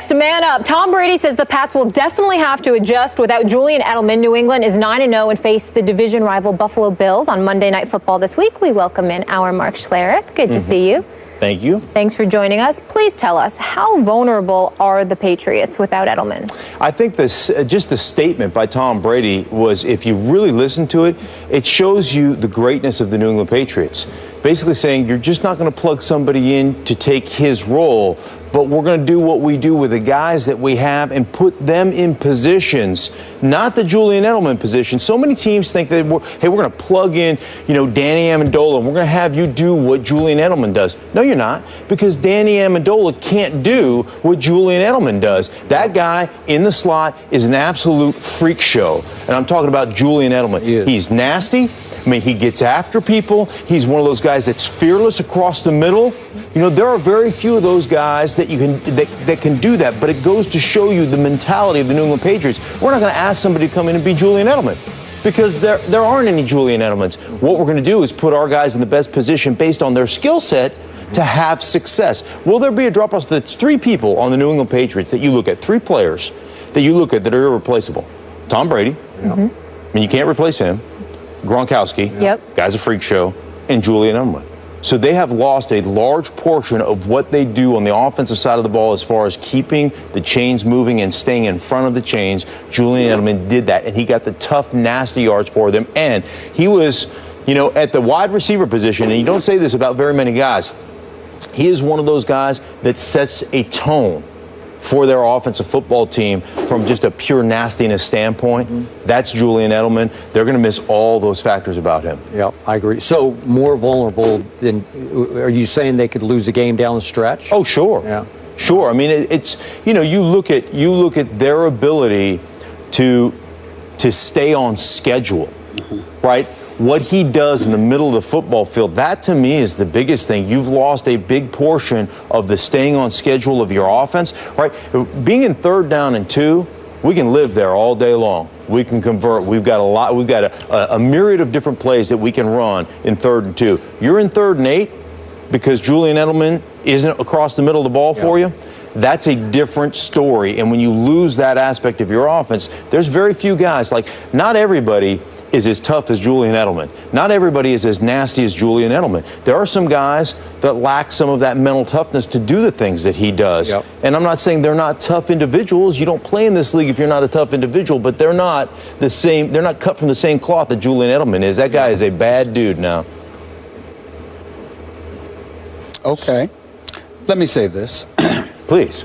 next, man up. Tom Brady says the Pats will definitely have to adjust without Julian Edelman. New England is 9-0 and face the division rival Buffalo Bills on Monday Night Football this week. We welcome in our Mark Schlereth. Good to see you. Thank you. Thanks for joining us. Please tell us, how vulnerable are the Patriots without Edelman? I think just the statement by Tom Brady was, if you really listen to it, it shows you the greatness of the New England Patriots. Basically saying you're just not going to plug somebody in to take his role, but we're going to do what we do with the guys that we have and put them in positions, not the Julian Edelman position. So many teams think that, we're going to plug in, Danny Amendola, and we're going to have you do what Julian Edelman does. No, you're not, because Danny Amendola can't do what Julian Edelman does. That guy in the slot is an absolute freak show, and I'm talking about Julian Edelman. He's nasty. I mean, he gets after people. He's one of those guys that's fearless across the middle. There are very few of those guys that that can do that, but it goes to show you the mentality of the New England Patriots. We're not going to ask somebody to come in and be Julian Edelman, because there aren't any Julian Edelmans. What we're going to do is put our guys in the best position based on their skill set to have success. Will there be a drop-off? That's three people on the New England Patriots that you look at, three players that you look at that are irreplaceable. Tom Brady. I mean, you can't replace him. Gronkowski, guy's a freak show, and Julian Edelman. So they have lost a large portion of what they do on the offensive side of the ball as far as keeping the chains moving and staying in front of the chains. Julian Edelman did that, and he got the tough, nasty yards for them. And he was, at the wide receiver position, and you don't say this about very many guys, he is one of those guys that sets a tone for their offensive football team from just a pure nastiness standpoint. That's Julian Edelman. They're going to miss all those factors about him. Yeah, I agree. So more vulnerable than, are you saying they could lose a game down the stretch? Oh, sure. Yeah. Sure. I mean, it's, you look at their ability to stay on schedule, right? What he does in the middle of the football field, that to me is the biggest thing. You've lost a big portion of the staying on schedule of your offense, right? Being in 3rd down and 2, we can live there all day long. We can convert. We've got a myriad of different plays that we can run in 3rd and 2. You're in 3rd and 8 because Julian Edelman isn't across the middle of the ball for you. That's a different story. And when you lose that aspect of your offense, there's very few guys. Not everybody is as tough as Julian Edelman. Not everybody is as nasty as Julian Edelman. There are some guys that lack some of that mental toughness to do the things that he does. And I'm not saying they're not tough individuals. You don't play in this league if you're not a tough individual, but they're not the same. They're not cut from the same cloth that Julian Edelman is. That guy is a bad dude now. Okay. Let me say this. Please.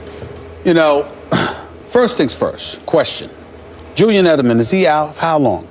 First things first, question. Julian Edelman, is he out? How long?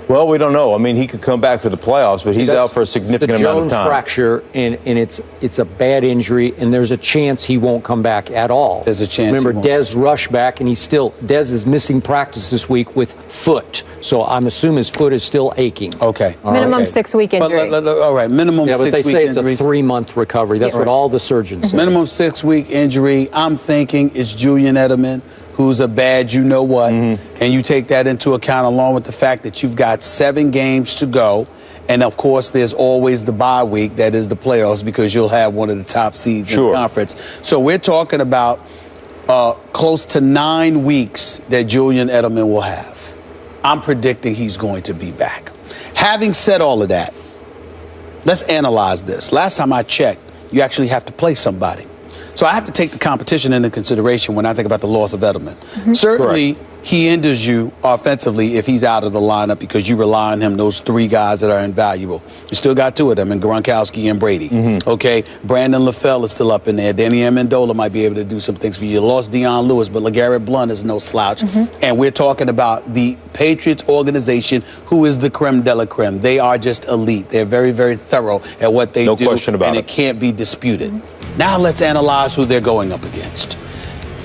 Well, we don't know. I mean, he could come back for the playoffs, but he's out for a significant amount of time. The Jones fracture, and it's a bad injury, and there's a chance he won't come back at all. There's a chance. Remember, Dez rushed back, and Dez is missing practice this week with foot. So I'm assuming his foot is still aching. Okay. Minimum 6-week injury. All right, minimum 6 week injury. But they say it's a 3-month recovery. That's what all the surgeons say. Minimum 6-week injury. I'm thinking it's Julian Edelman, who's a bad you-know-what, and you take that into account along with the fact that you've got 7 games to go, and of course there's always the bye week, that is the playoffs, because you'll have one of the top seeds in the conference. So we're talking about close to 9 weeks that Julian Edelman will have. I'm predicting he's going to be back. Having said all of that, let's analyze this. Last time I checked, you actually have to play somebody. So I have to take the competition into consideration when I think about the loss of Edelman. Certainly, he hinders you offensively if he's out of the lineup because you rely on him, those 3 guys that are invaluable. You still got 2 of them, in Gronkowski and Brady. Okay, Brandon LaFell is still up in there. Danny Amendola might be able to do some things for you. You lost Deion Lewis, but LeGarrette Blount is no slouch. And we're talking about the Patriots organization, who is the creme de la creme. They are just elite. They're very, very thorough at what they do. No question about it. And it can't be disputed. Now let's analyze who they're going up against.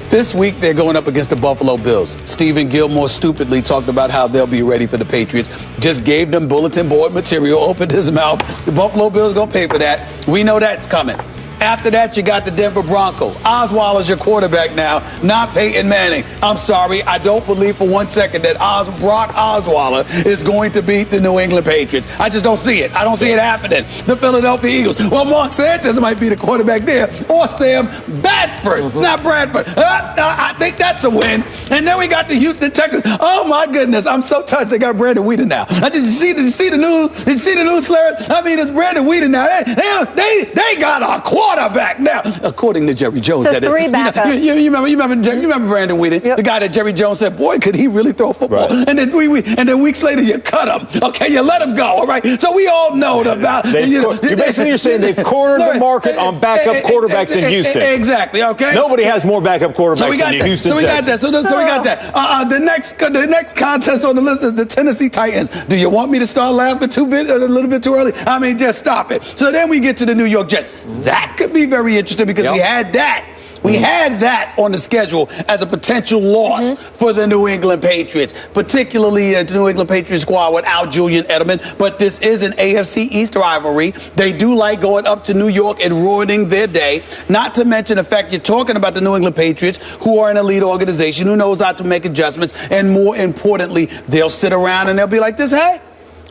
This week, they're going up against the Buffalo Bills. Stephen Gilmore stupidly talked about how they'll be ready for the Patriots. Just gave them bulletin board material, opened his mouth. The Buffalo Bills going to pay for that. We know that's coming. After that, you got the Denver Broncos. Osweiler's your quarterback now, not Peyton Manning. I'm sorry, I don't believe for 1 second that Brock Osweiler is going to beat the New England Patriots. I just don't see it. I don't see it happening. The Philadelphia Eagles. Well, Mark Sanchez might be the quarterback there, or Sam Bradford, not Bradford. I think that's a win. And then we got the Houston Texans. Oh my goodness, I'm so touched. They got Brandon Weeden now. Did you see the news? Did you see the news, Larry? I mean, it's Brandon Weeden now. They got a quarterback now, according to Jerry Jones. So that three is. backups. You remember Brandon Weeden, the guy that Jerry Jones said, boy, could he really throw a football? Right. And then weeks later, you cut him. Okay, you let him go. All right. So we all know about. You're saying they've cornered the market on backup quarterbacks in Houston. Exactly. Okay. Nobody has more backup quarterbacks than the Houston Texans. So we got that. The next contest on the list is the Tennessee Titans. Do you want me to start laughing a little bit too early? I mean, just stop it. So then we get to the New York Jets. That could be very interesting because we had that. We had that on the schedule as a potential loss for the New England Patriots, particularly the New England Patriots squad without Julian Edelman. But this is an AFC East rivalry. They do like going up to New York and ruining their day. Not to mention the fact you're talking about the New England Patriots, who are an elite organization, who knows how to make adjustments. And more importantly, they'll sit around and they'll be like this, hey,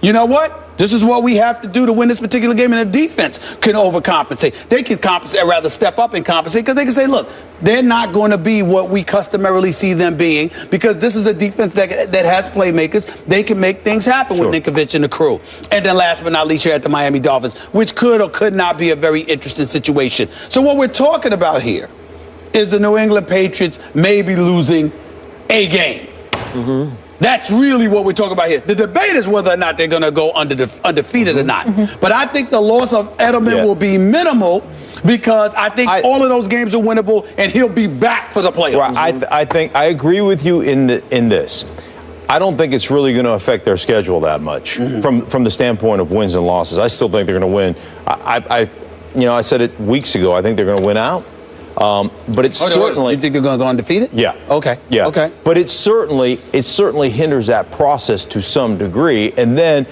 you know what? This is what we have to do to win this particular game, and the defense can overcompensate. They can compensate, rather step up and compensate, because they can say, look, they're not going to be what we customarily see them being, because this is a defense that has playmakers. They can make things happen with Ninkovich and the crew. And then last but not least, you're at the Miami Dolphins, which could or could not be a very interesting situation. So what we're talking about here is the New England Patriots maybe losing a game. That's really what we're talking about here. The debate is whether or not they're going to go undefeated or not. But I think the loss of Edelman will be minimal, because I think all of those games are winnable, and he'll be back for the playoffs. Right. I think I agree with you in this. I don't think it's really going to affect their schedule that much from the standpoint of wins and losses. I still think they're going to win. I said it weeks ago. I think they're going to win out. But it's certainly. You think they're going to go undefeated? Yeah. Okay. Yeah. Okay. But it certainly hinders that process to some degree. And then,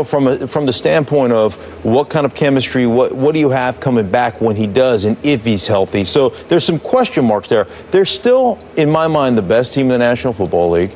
from the standpoint of what kind of chemistry, what do you have coming back when he does, and if he's healthy? So there's some question marks there. They're still, in my mind, the best team in the National Football League.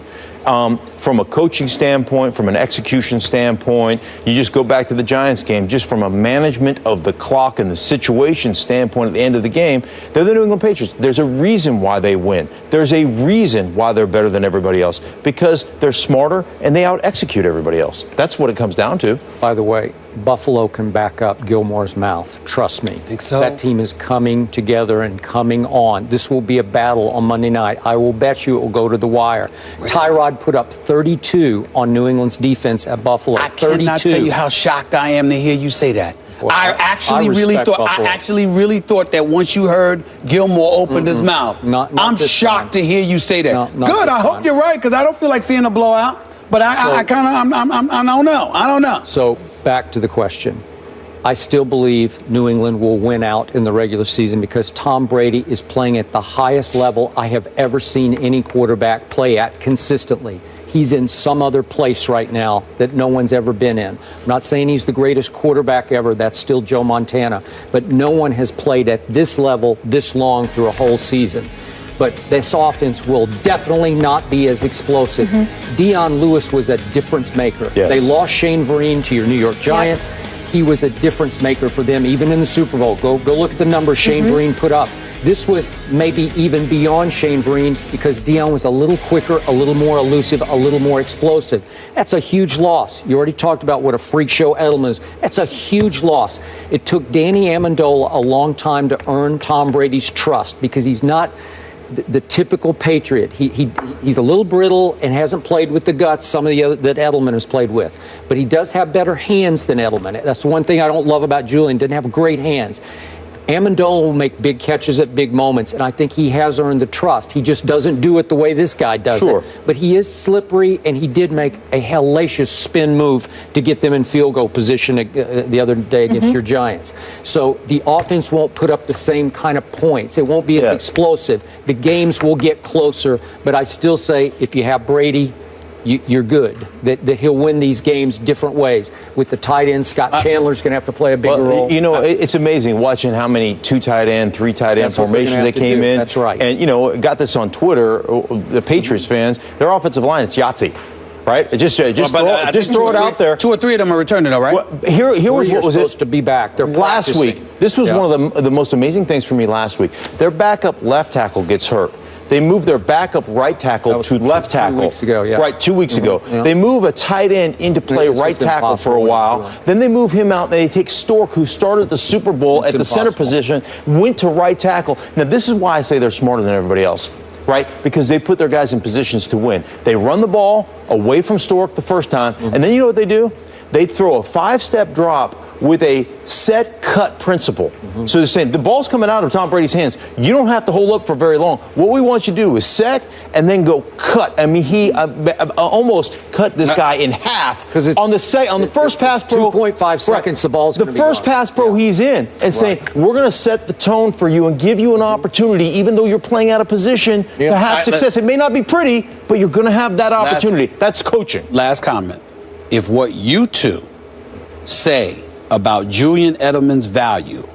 From a coaching standpoint, from an execution standpoint, you just go back to the Giants game, just from a management of the clock and the situation standpoint at the end of the game, they're the New England Patriots. There's a reason why they win. There's a reason why they're better than everybody else, because they're smarter and they out-execute everybody else. That's what it comes down to. By the way, Buffalo can back up Gilmore's mouth. Trust me. Think so? That team is coming together and coming on. This will be a battle on Monday night. I will bet you it will go to the wire. Really? Tyrod put up 32 on New England's defense at Buffalo. I cannot tell you how shocked I am to hear you say that. Well, I actually really thought that once you heard Gilmore opened his mouth. I'm shocked to hear you say that. Good. I hope you're right, because I don't feel like seeing a blowout. But I don't know. So back to the question. I still believe New England will win out in the regular season, because Tom Brady is playing at the highest level I have ever seen any quarterback play at consistently. He's in some other place right now that no one's ever been in. I'm not saying he's the greatest quarterback ever. That's still Joe Montana. But no one has played at this level this long through a whole season. But this offense will definitely not be as explosive. Deion Lewis was a difference maker. Yes. They lost Shane Vereen to your New York Giants. He was a difference maker for them, even in the Super Bowl. Go look at the numbers Shane Vereen put up. This was maybe even beyond Shane Vereen, because Deion was a little quicker, a little more elusive, a little more explosive. That's a huge loss. You already talked about what a freak show Edelman is. That's a huge loss. It took Danny Amendola a long time to earn Tom Brady's trust, because he's not the typical Patriot. He's a little brittle and hasn't played with the guts some of the other that Edelman has played with. But he does have better hands than Edelman. That's the one thing I don't love about Julian. Didn't have great hands. Amendola will make big catches at big moments, and I think he has earned the trust. He just doesn't do it the way this guy does it. But he is slippery, and he did make a hellacious spin move to get them in field goal position the other day against your Giants. So the offense won't put up the same kind of points. It won't be as explosive. The games will get closer, but I still say if you have Brady, you're good. That he'll win these games different ways. With the tight end, Scott Chandler's going to have to play a bigger role. You know, it's amazing watching how many 2 tight end, 3 tight end formations they came in. That's right. And, you know, got this on Twitter, the Patriots fans, their offensive line, it's Yahtzee. Right? Just throw it out there. 2 or 3 of them are returning, though, right? Well, here was what was supposed to be back. They're last practicing. week. This was one of the most amazing things for me last week. Their backup left tackle gets hurt. They move their backup right tackle to left tackle. 2 weeks ago, yeah. Right, 2 weeks ago. Yeah. They move a tight end into play right tackle for a while. Then they move him out, and they take Stork, who started the Super Bowl at the center position, went to right tackle. Now, this is why I say they're smarter than everybody else. Right? Because they put their guys in positions to win. They run the ball away from Stork the first time, and then you know what they do? They throw a 5-step drop with a set cut principle. So they're saying the ball's coming out of Tom Brady's hands. You don't have to hold up for very long. What we want you to do is set and then go cut. I mean, he almost cut this guy in half on the first pass pro. 2.5 seconds, the ball's going to be the first pass pro he's in and saying, we're going to set the tone for you and give you an opportunity, even though you're playing out of position, to have success. It may not be pretty, but you're going to have that opportunity. That's coaching. Last comment. If what you two say about Julian Edelman's value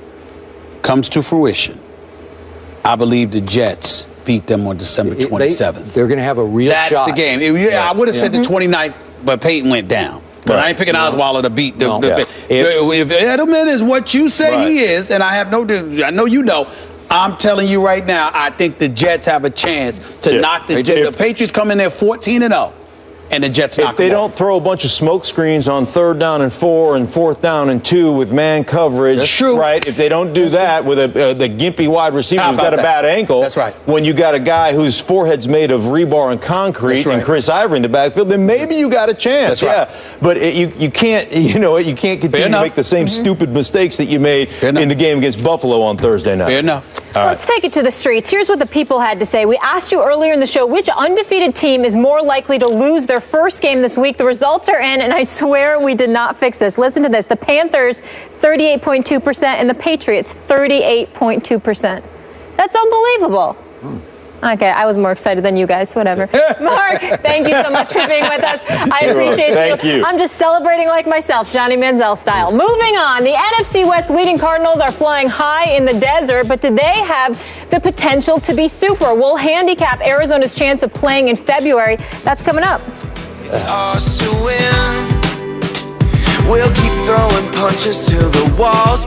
comes to fruition, I believe the Jets beat them on December 27th. They're going to have a real shot. That's the game. I would have said the 29th, but Peyton went down. But I ain't picking Osweiler to beat the if Edelman is what you say he is, and I know you know, I'm telling you right now, I think the Jets have a chance to knock the Jets. The Patriots come in there 14-0. And the Jets knock them off. If they don't throw a bunch of smoke screens on 3rd down and 4 and 4th down and 2 with man coverage, that's true. Right? If they don't do that with the gimpy wide receiver who's got a bad ankle, that's right. When you got a guy whose forehead's made of rebar and concrete and Chris Ivory in the backfield, then maybe you got a chance. That's right. But you can't, you can't continue to make the same stupid mistakes that you made in the game against Buffalo on Thursday night. Fair enough. Let's take it to the streets. Here's what the people had to say. We asked you earlier in the show which undefeated team is more likely to lose their first game this week. The results are in, and I swear we did not fix this. Listen to this. The Panthers, 38.2%, and the Patriots, 38.2%. That's unbelievable. Okay, I was more excited than you guys. Whatever. Mark, thank you so much for being with us. I appreciate you. I'm just celebrating like myself, Johnny Manziel style. Moving on, the NFC West leading Cardinals are flying high in the desert, but do they have the potential to be super? We'll handicap Arizona's chance of playing in February. That's coming up. It's ours to win. We'll keep throwing punches till the walls